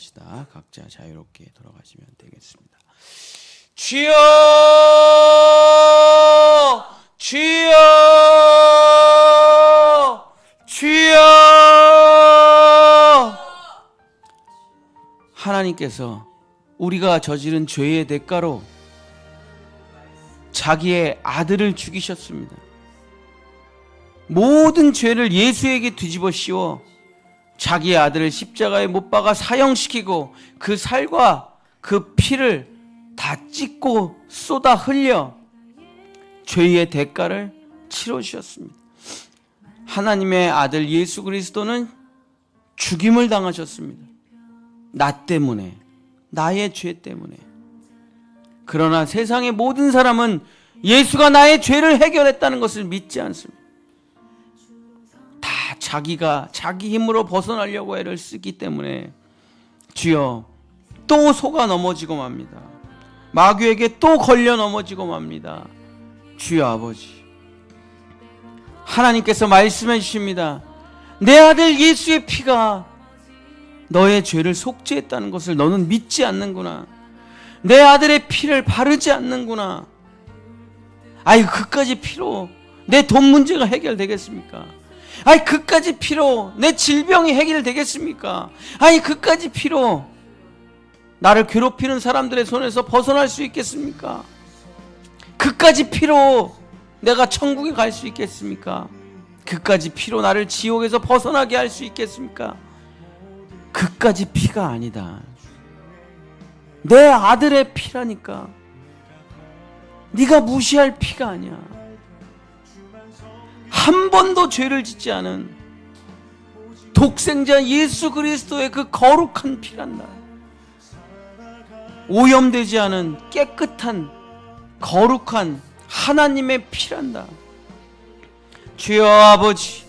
기도합시다. 각자 자유롭게 돌아가시면 되겠습니다. 주여, 주여, 주여. 하나님께서 우리가 저지른 죄의 대가로 자기의 아들을 죽이셨습니다. 모든 죄를 예수에게 뒤집어 씌워 자기의 아들을 십자가에 못 박아 사형시키고 그 살과 그 피를 다 찢고 쏟아 흘려 죄의 대가를 치러주셨습니다. 하나님의 아들 예수 그리스도는 죽임을 당하셨습니다. 나 때문에, 나의 죄 때문에. 그러나 세상의 모든 사람은 예수가 나의 죄를 해결했다는 것을 믿지 않습니다. 다 자기가 자기 힘으로 벗어나려고 애를 쓰기 때문에 주여, 또 속아 넘어지고 맙니다. 마귀에게 또 걸려 넘어지고 맙니다. 주여 아버지, 하나님께서 말씀해 주십니다. 내 아들 예수의 피가 너의 죄를 속죄했다는 것을 너는 믿지 않는구나. 내 아들의 피를 바르지 않는구나. 아이, 그까지 피로 내 돈 문제가 해결되겠습니까? 아이, 그까지 피로 내 질병이 해결되겠습니까? 아이, 그까지 피로 나를 괴롭히는 사람들의 손에서 벗어날 수 있겠습니까? 그까지 피로 내가 천국에 갈 수 있겠습니까? 그까지 피로 나를 지옥에서 벗어나게 할 수 있겠습니까? 그까지 피가 아니다. 내 아들의 피라니까. 네가 무시할 피가 아니야. 한 번도 죄를 짓지 않은 독생자 예수 그리스도의 그 거룩한 피란다. 오염되지 않은 깨끗한 거룩한 하나님의 피란다. 주여 아버지,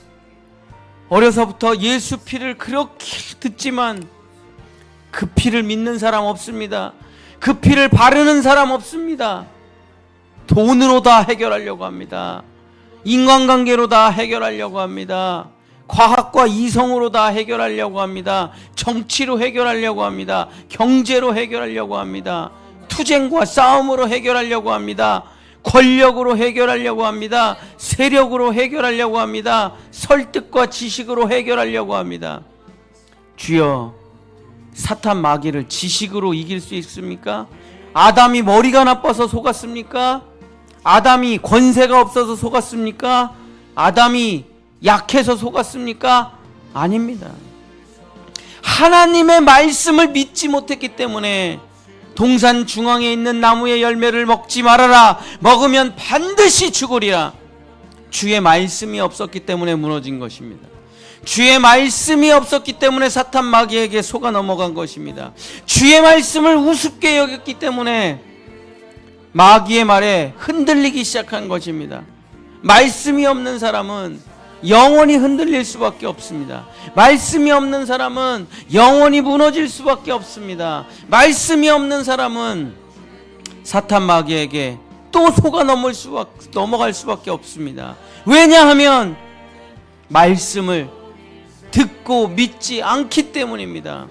어려서부터 예수 피를 그렇게 듣지만 그 피를 믿는 사람 없습니다. 그 피를 바르는 사람 없습니다. 돈으로 다 해결하려고 합니다. 인간관계로 다 해결하려고 합니다. 과학과 이성으로 다 해결하려고 합니다. 정치로 해결하려고 합니다. 경제로 해결하려고 합니다. 투쟁과 싸움으로 해결하려고 합니다. 권력으로 해결하려고 합니다. 세력으로 해결하려고 합니다. 설득과 지식으로 해결하려고 합니다. 주여, 사탄 마귀를 지식으로 이길 수 있습니까? 아담이 머리가 나빠서 속았습니까? 아담이 권세가 없어서 속았습니까? 아담이 약해서 속았습니까? 아닙니다. 하나님의 말씀을 믿지 못했기 때문에 동산 중앙에 있는 나무의 열매를 먹지 말아라. 먹으면 반드시 죽으리라. 주의 말씀이 없었기 때문에 무너진 것입니다. 주의 말씀이 없었기 때문에 사탄 마귀에게 속아 넘어간 것입니다. 주의 말씀을 우습게 여겼기 때문에 마귀의 말에 흔들리기 시작한 것입니다. 말씀이 없는 사람은 영원히 흔들릴 수밖에 없습니다. 말씀이 없는 사람은 영원히 무너질 수밖에 없습니다. 말씀이 없는 사람은 사탄 마귀에게 또 속아 넘어갈 수밖에 없습니다. 왜냐하면 말씀을 듣고 믿지 않기 때문입니다.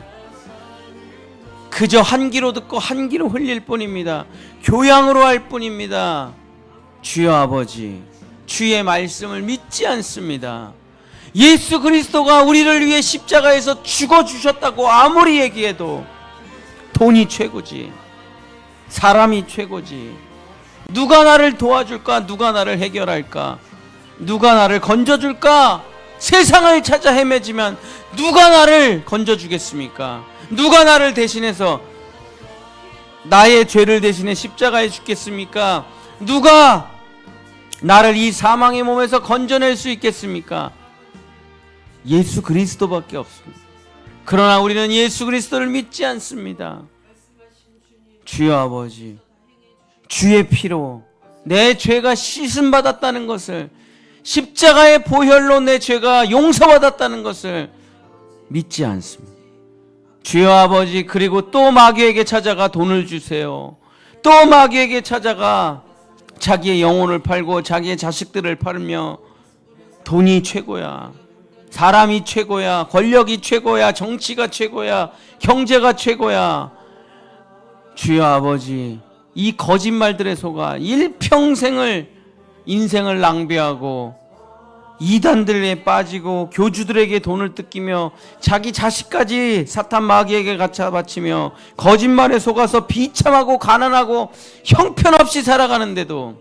그저 한 귀로 듣고 한 귀로 흘릴 뿐입니다. 교양으로 할 뿐입니다. 주여 아버지, 주의 말씀을 믿지 않습니다. 예수 그리스도가 우리를 위해 십자가에서 죽어주셨다고 아무리 얘기해도 돈이 최고지, 사람이 최고지. 누가 나를 도와줄까? 누가 나를 해결할까? 누가 나를 건져줄까? 세상을 찾아 헤매지만 누가 나를 건져주겠습니까? 누가 나를 대신해서 나의 죄를 대신해 십자가에 죽겠습니까? 누가 나를 이 사망의 몸에서 건져낼 수 있겠습니까? 예수 그리스도밖에 없습니다. 그러나 우리는 예수 그리스도를 믿지 않습니다. 주여 아버지, 주의 피로 내 죄가 씻음받았다는 것을, 십자가의 보혈로 내 죄가 용서받았다는 것을 믿지 않습니다. 주여 아버지, 그리고 또 마귀에게 찾아가 돈을 주세요. 또 마귀에게 찾아가 자기의 영혼을 팔고 자기의 자식들을 팔며 돈이 최고야, 사람이 최고야, 권력이 최고야, 정치가 최고야, 경제가 최고야. 주여 아버지, 이 거짓말들에 속아 일평생을 인생을 낭비하고 이단들에 빠지고 교주들에게 돈을 뜯기며 자기 자식까지 사탄 마귀에게 갖다 바치며 거짓말에 속아서 비참하고 가난하고 형편없이 살아가는데도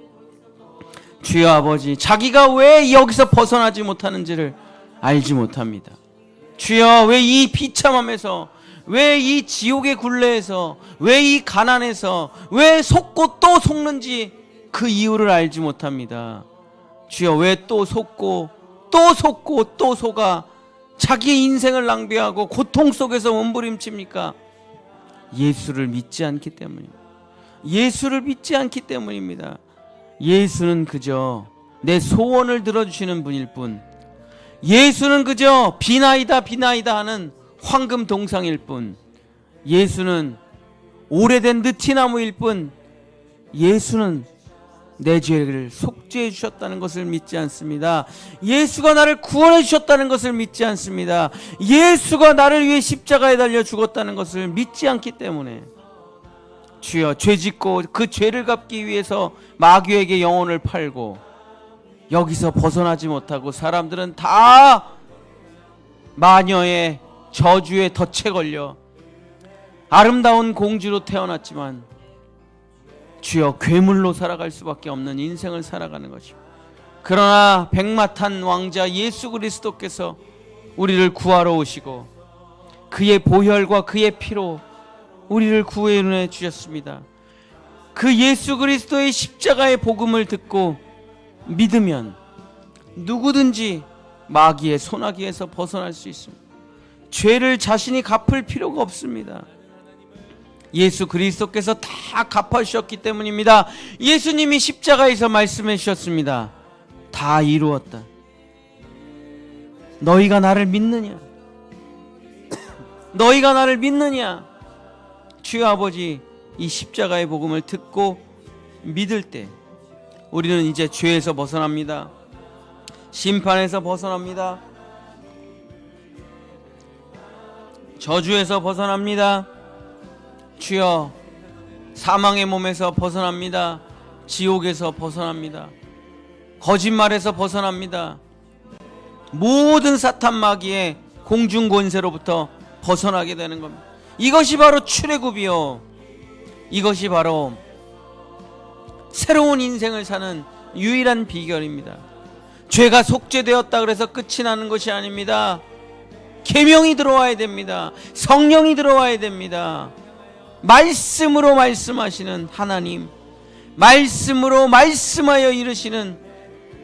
주여 아버지, 자기가 왜 여기서 벗어나지 못하는지를 알지 못합니다. 주여, 왜 이 비참함에서, 왜 이 지옥의 굴레에서, 왜 이 가난에서, 왜 속고 또 속는지 그 이유를 알지 못합니다. 주여, 왜 또 속고 또 속고 또 속아 자기의 인생을 낭비하고 고통 속에서 몸부림칩니까? 예수를 믿지 않기 때문입니다. 예수를 믿지 않기 때문입니다. 예수는 그저 내 소원을 들어주시는 분일 뿐, 예수는 그저 비나이다 비나이다 하는 황금 동상일 뿐, 예수는 오래된 느티나무일 뿐, 예수는 내 죄를 속죄해 주셨다는 것을 믿지 않습니다. 예수가 나를 구원해 주셨다는 것을 믿지 않습니다. 예수가 나를 위해 십자가에 달려 죽었다는 것을 믿지 않기 때문에 주여, 죄짓고 그 죄를 갚기 위해서 마귀에게 영혼을 팔고 여기서 벗어나지 못하고 사람들은 다 마녀의 저주에 덫에 걸려 아름다운 공주로 태어났지만 주여, 괴물로 살아갈 수밖에 없는 인생을 살아가는 것입니다. 그러나 백마탄 왕자 예수 그리스도께서 우리를 구하러 오시고 그의 보혈과 그의 피로 우리를 구원해 주셨습니다. 그 예수 그리스도의 십자가의 복음을 듣고 믿으면 누구든지 마귀의 소나기에서 벗어날 수 있습니다. 죄를 자신이 갚을 필요가 없습니다. 예수 그리스도께서 다 갚아주셨기 때문입니다. 예수님이 십자가에서 말씀해 주셨습니다. 다 이루었다. 너희가 나를 믿느냐? 너희가 나를 믿느냐? 주여 아버지, 이 십자가의 복음을 듣고 믿을 때 우리는 이제 죄에서 벗어납니다. 심판에서 벗어납니다. 저주에서 벗어납니다. 주여, 사망의 몸에서 벗어납니다. 지옥에서 벗어납니다. 거짓말에서 벗어납니다. 모든 사탄 마귀의 공중 권세로부터 벗어나게 되는 겁니다. 이것이 바로 출애굽이요, 이것이 바로 새로운 인생을 사는 유일한 비결입니다. 죄가 속죄되었다 그래서 끝이 나는 것이 아닙니다. 계명이 들어와야 됩니다. 성령이 들어와야 됩니다. 말씀으로 말씀하시는 하나님, 말씀으로 말씀하여 이르시는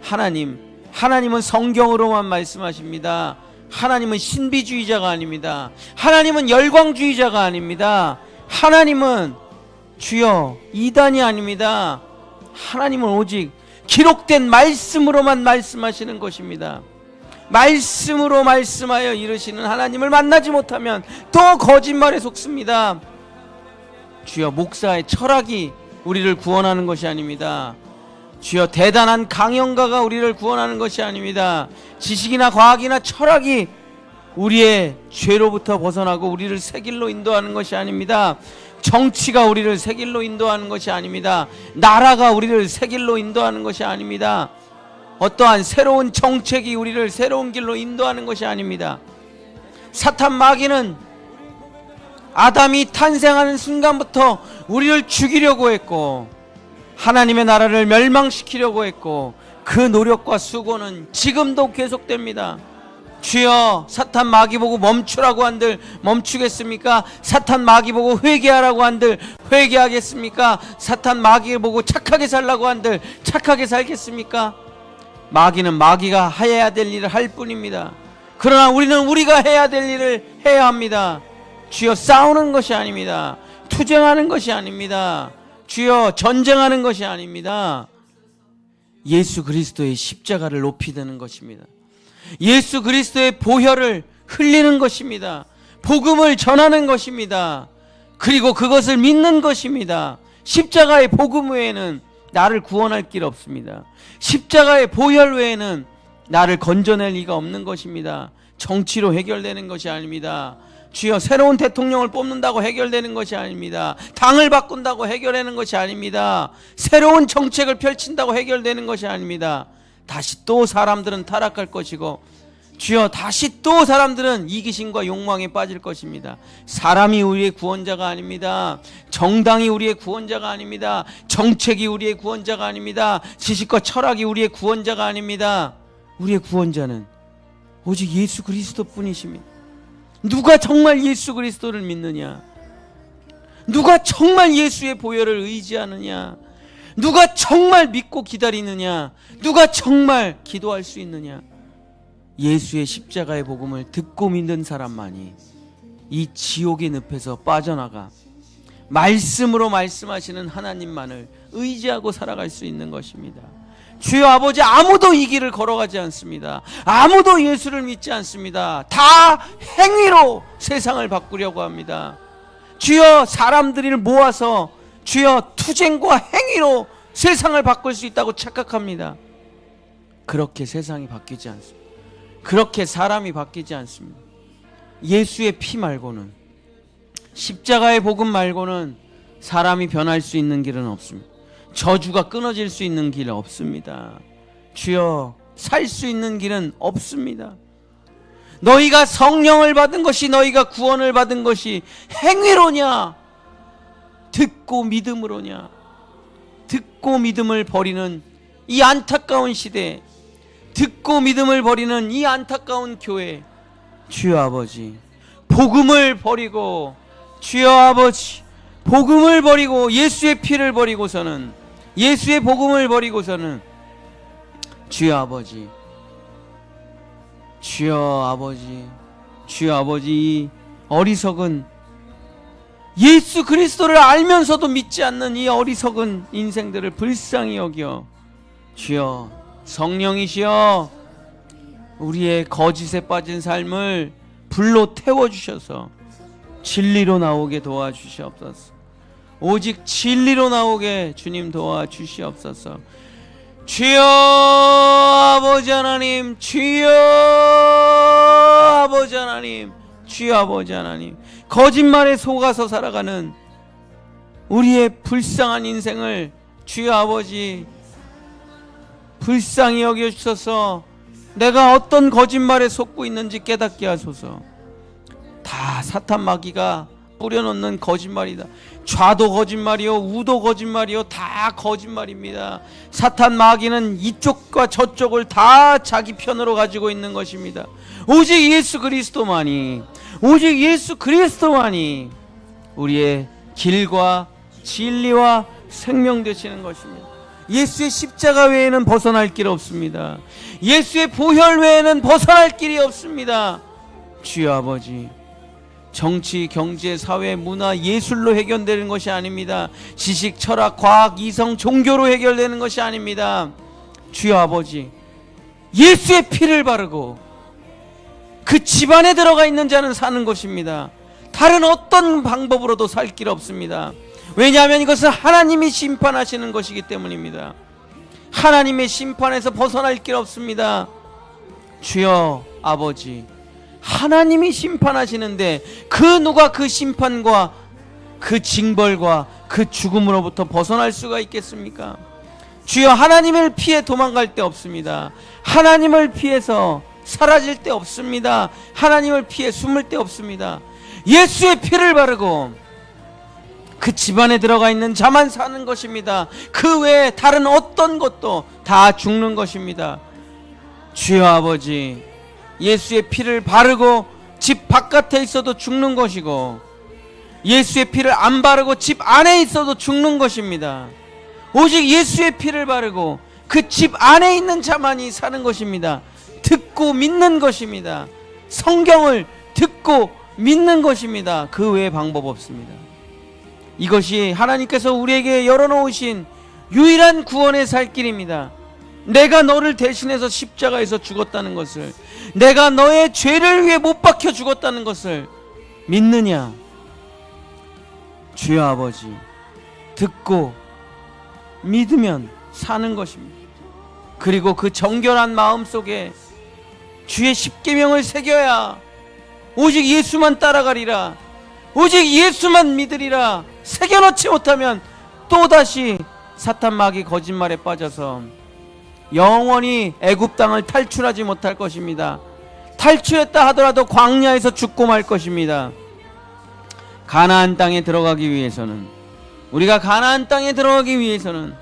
하나님, 하나님은 성경으로만 말씀하십니다. 하나님은 신비주의자가 아닙니다. 하나님은 열광주의자가 아닙니다. 하나님은 주여 이단이 아닙니다. 하나님은 오직 기록된 말씀으로만 말씀하시는 것입니다. 말씀으로 말씀하여 이르시는 하나님을 만나지 못하면 또 거짓말에 속습니다. 주여, 목사의 철학이 우리를 구원하는 것이 아닙니다. 주여, 대단한 강연가가 우리를 구원하는 것이 아닙니다. 지식이나 과학이나 철학이 우리의 죄로부터 벗어나고 우리를 새 길로 인도하는 것이 아닙니다. 정치가 우리를 새 길로 인도하는 것이 아닙니다. 나라가 우리를 새 길로 인도하는 것이 아닙니다. 어떠한 새로운 정책이 우리를 새로운 길로 인도하는 것이 아닙니다. 사탄 마귀는 아담이 탄생하는 순간부터 우리를 죽이려고 했고 하나님의 나라를 멸망시키려고 했고 그 노력과 수고는 지금도 계속됩니다. 주여, 사탄 마귀 보고 멈추라고 한들 멈추겠습니까? 사탄 마귀 보고 회개하라고 한들 회개하겠습니까? 사탄 마귀 보고 착하게 살라고 한들 착하게 살겠습니까? 마귀는 마귀가 해야 될 일을 할 뿐입니다. 그러나 우리는 우리가 해야 될 일을 해야 합니다. 주여, 싸우는 것이 아닙니다. 투쟁하는 것이 아닙니다. 주여, 전쟁하는 것이 아닙니다. 예수 그리스도의 십자가를 높이 드는 것입니다. 예수 그리스도의 보혈을 흘리는 것입니다. 복음을 전하는 것입니다. 그리고 그것을 믿는 것입니다. 십자가의 복음 외에는 나를 구원할 길 없습니다. 십자가의 보혈 외에는 나를 건져낼 리가 없는 것입니다. 정치로 해결되는 것이 아닙니다. 주여, 새로운 대통령을 뽑는다고 해결되는 것이 아닙니다. 당을 바꾼다고 해결되는 것이 아닙니다. 새로운 정책을 펼친다고 해결되는 것이 아닙니다. 다시 또 사람들은 타락할 것이고, 주여, 다시 또 사람들은 이기심과 욕망에 빠질 것입니다. 사람이 우리의 구원자가 아닙니다. 정당이 우리의 구원자가 아닙니다. 정책이 우리의 구원자가 아닙니다. 지식과 철학이 우리의 구원자가 아닙니다. 우리의 구원자는 오직 예수 그리스도 뿐이십니다. 누가 정말 예수 그리스도를 믿느냐? 누가 정말 예수의 보혈을 의지하느냐? 누가 정말 믿고 기다리느냐? 누가 정말 기도할 수 있느냐? 예수의 십자가의 복음을 듣고 믿는 사람만이 이 지옥의 늪에서 빠져나가 말씀으로 말씀하시는 하나님만을 의지하고 살아갈 수 있는 것입니다. 주여 아버지, 아무도 이 길을 걸어가지 않습니다. 아무도 예수를 믿지 않습니다. 다 행위로 세상을 바꾸려고 합니다. 주여, 사람들을 모아서 주여 투쟁과 행위로 세상을 바꿀 수 있다고 착각합니다. 그렇게 세상이 바뀌지 않습니다. 그렇게 사람이 바뀌지 않습니다. 예수의 피 말고는, 십자가의 복음 말고는 사람이 변할 수 있는 길은 없습니다. 저주가 끊어질 수 있는 길은 없습니다. 주여, 살 수 있는 길은 없습니다. 너희가 성령을 받은 것이, 너희가 구원을 받은 것이 행위로냐, 듣고 믿음으로냐? 듣고 믿음을 버리는 이 안타까운 시대, 듣고 믿음을 버리는 이 안타까운 교회, 주여 아버지, 복음을 버리고, 주여 아버지, 복음을 버리고 예수의 피를 버리고서는, 예수의 복음을 버리고서는 주여 아버지, 주여 아버지, 주여 아버지, 이 어리석은, 예수 그리스도를 알면서도 믿지 않는 이 어리석은 인생들을 불쌍히 여겨 주여, 성령이시여, 우리의 거짓에 빠진 삶을 불로 태워주셔서 진리로 나오게 도와주시옵소서. 오직 진리로 나오게 주님 도와주시옵소서. 주여 아버지 하나님, 주여 아버지 하나님, 주여 아버지 하나님, 거짓말에 속아서 살아가는 우리의 불쌍한 인생을 주여 아버지 불쌍히 여겨주셔서 내가 어떤 거짓말에 속고 있는지 깨닫게 하소서. 다 사탄 마귀가 뿌려놓는 거짓말이다. 좌도 거짓말이요, 우도 거짓말이요, 다 거짓말입니다. 사탄 마귀는 이쪽과 저쪽을 다 자기 편으로 가지고 있는 것입니다. 오직 예수 그리스도만이, 오직 예수 그리스도만이 우리의 길과 진리와 생명 되시는 것입니다. 예수의 십자가 외에는 벗어날 길 없습니다. 예수의 보혈 외에는 벗어날 길이 없습니다. 주여 아버지, 정치, 경제, 사회, 문화, 예술로 해결되는 것이 아닙니다. 지식, 철학, 과학, 이성, 종교로 해결되는 것이 아닙니다. 주여 아버지, 예수의 피를 바르고 그 집안에 들어가 있는 자는 사는 것입니다. 다른 어떤 방법으로도 살 길 없습니다. 왜냐하면 이것은 하나님이 심판하시는 것이기 때문입니다. 하나님의 심판에서 벗어날 길 없습니다. 주여 아버지, 하나님이 심판하시는데 그 누가 그 심판과 그 징벌과 그 죽음으로부터 벗어날 수가 있겠습니까? 주여, 하나님을 피해 도망갈 데 없습니다. 하나님을 피해서 사라질 데 없습니다. 하나님을 피해 숨을 데 없습니다. 예수의 피를 바르고 그 집안에 들어가 있는 자만 사는 것입니다. 그 외에 다른 어떤 것도 다 죽는 것입니다. 주여 아버지, 예수의 피를 바르고 집 바깥에 있어도 죽는 것이고, 예수의 피를 안 바르고 집 안에 있어도 죽는 것입니다. 오직 예수의 피를 바르고 그 집 안에 있는 자만이 사는 것입니다. 듣고 믿는 것입니다. 성경을 듣고 믿는 것입니다. 그 외에 방법 없습니다. 이것이 하나님께서 우리에게 열어놓으신 유일한 구원의 살 길입니다. 내가 너를 대신해서 십자가에서 죽었다는 것을, 내가 너의 죄를 위해 못 박혀 죽었다는 것을 믿느냐? 주여 아버지, 듣고 믿으면 사는 것입니다. 그리고 그 정결한 마음 속에 주의 십계명을 새겨야 오직 예수만 따라가리라, 오직 예수만 믿으리라 새겨놓지 못하면 또다시 사탄 마귀 거짓말에 빠져서 영원히 애굽 땅을 탈출하지 못할 것입니다. 탈출했다 하더라도 광야에서 죽고 말 것입니다. 가나안 땅에 들어가기 위해서는, 우리가 가나안 땅에 들어가기 위해서는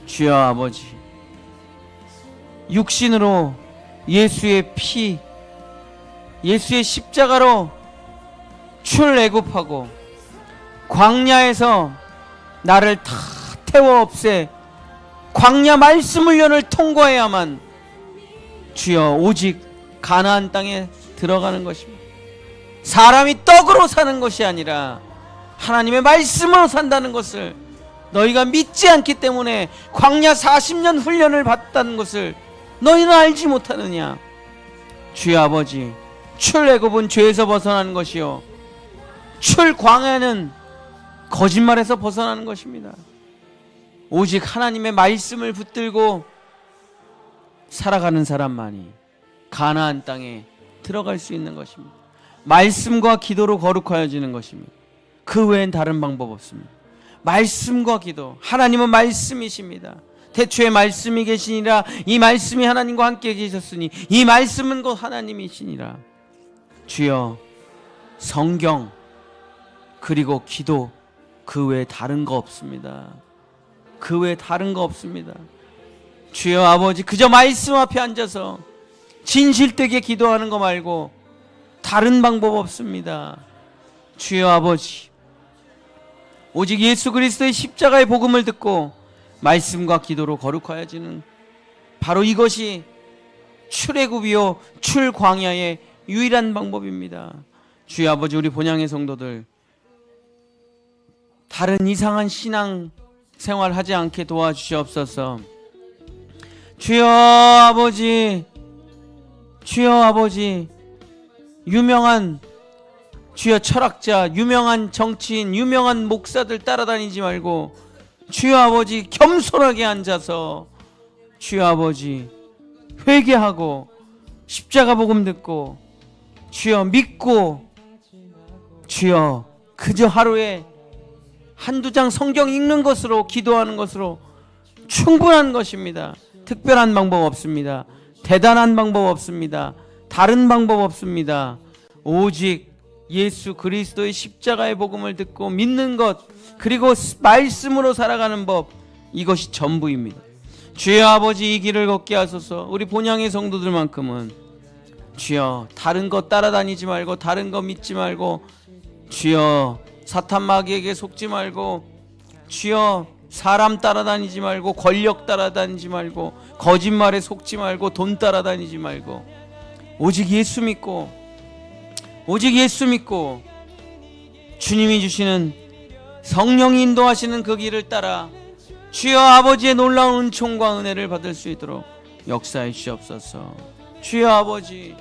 주여 아버지, 육신으로 예수의 피, 예수의 십자가로 출애굽하고 광야에서 나를 다 태워 없애 광야 말씀 훈련을 통과해야만 주여 오직 가나안 땅에 들어가는 것입니다. 사람이 떡으로 사는 것이 아니라 하나님의 말씀으로 산다는 것을 너희가 믿지 않기 때문에 광야 40년 훈련을 받았다는 것을 너희는 알지 못하느냐. 주여 아버지, 출애굽은 죄에서 벗어나는 것이요, 출광야는 거짓말에서 벗어나는 것입니다. 오직 하나님의 말씀을 붙들고 살아가는 사람만이 가나안 땅에 들어갈 수 있는 것입니다. 말씀과 기도로 거룩하여지는 것입니다. 그 외엔 다른 방법 없습니다. 말씀과 기도, 하나님은 말씀이십니다. 태초에 말씀이 계시니라, 이 말씀이 하나님과 함께 계셨으니 이 말씀은 곧 하나님이시니라. 주여, 성경 그리고 기도, 그 외에 다른 거 없습니다. 그 외에 다른 거 없습니다. 주여 아버지, 그저 말씀 앞에 앉아서 진실되게 기도하는 거 말고 다른 방법 없습니다. 주여 아버지, 오직 예수 그리스도의 십자가의 복음을 듣고 말씀과 기도로 거룩하여지는 바로 이것이 출애굽이요 출광야의 유일한 방법입니다. 주여 아버지, 우리 본향의 성도들 다른 이상한 신앙 생활하지 않게 도와주시옵소서. 주여 아버지, 주여 아버지, 유명한 주여 철학자, 유명한 정치인, 유명한 목사들 따라다니지 말고 주여 아버지 겸손하게 앉아서 주여 아버지 회개하고 십자가 복음 듣고 주여 믿고 주여 그저 하루에 한두 장 성경 읽는 것으로, 기도하는 것으로 충분한 것입니다. 특별한 방법 없습니다. 대단한 방법 없습니다. 다른 방법 없습니다. 오직 예수 그리스도의 십자가의 복음을 듣고 믿는 것, 그리고 말씀으로 살아가는 법, 이것이 전부입니다. 주여 아버지, 이 길을 걷게 하소서. 우리 본향의 성도들만큼은 주여 다른 것 따라다니지 말고, 다른 것 믿지 말고, 주여 사탄 마귀에게 속지 말고, 주여 사람 따라다니지 말고, 권력 따라다니지 말고, 거짓말에 속지 말고, 돈 따라다니지 말고, 오직 예수 믿고, 오직 예수 믿고 주님이 주시는 성령이 인도하시는 그 길을 따라 주여 아버지의 놀라운 은총과 은혜를 받을 수 있도록 역사해 주시옵소서. 주여 아버지,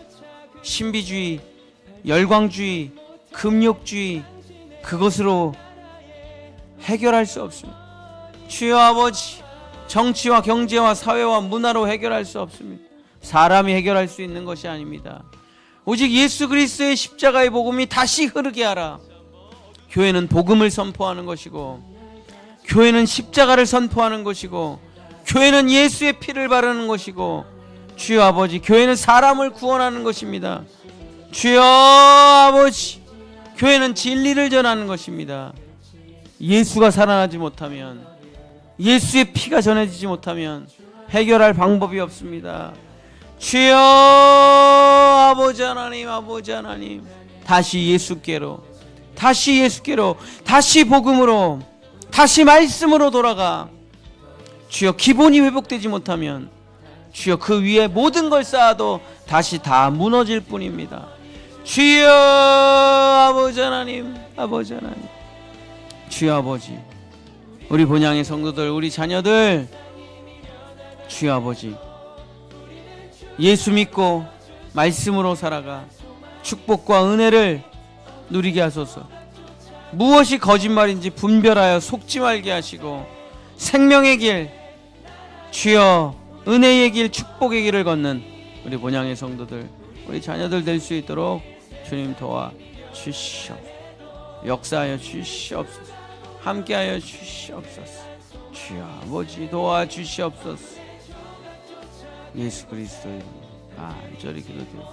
신비주의, 열광주의, 금욕주의, 그것으로 해결할 수 없습니다. 주여 아버지, 정치와 경제와 사회와 문화로 해결할 수 없습니다. 사람이 해결할 수 있는 것이 아닙니다. 오직 예수 그리스도의 십자가의 복음이 다시 흐르게 하라. 교회는 복음을 선포하는 것이고, 교회는 십자가를 선포하는 것이고, 교회는 예수의 피를 바르는 것이고, 주여 아버지, 교회는 사람을 구원하는 것입니다. 주여 아버지, 교회는 진리를 전하는 것입니다. 예수가 살아나지 못하면, 예수의 피가 전해지지 못하면 해결할 방법이 없습니다. 주여 아버지 하나님, 아버지 하나님, 다시 예수께로, 다시 예수께로, 다시 복음으로, 다시 말씀으로 돌아가. 주여, 기본이 회복되지 못하면 주여 그 위에 모든 걸 쌓아도 다시 다 무너질 뿐입니다. 주여 아버지 하나님, 아버지 하나님, 주여 아버지, 우리 본향의 성도들, 우리 자녀들 주여 아버지, 예수 믿고 말씀으로 살아가 축복과 은혜를 누리게 하소서. 무엇이 거짓말인지 분별하여 속지 말게 하시고 생명의 길, 주여 은혜의 길, 축복의 길을 걷는 우리 본향의 성도들, 우리 자녀들 될 수 있도록 주님 도와 주시옵소서. 역사하여 주시옵소서. 함께하여 주시옵소서. 주여 아버지 도와 주시옵소서. 예수 그리스도의 이름으로 간절히 기도드립니다.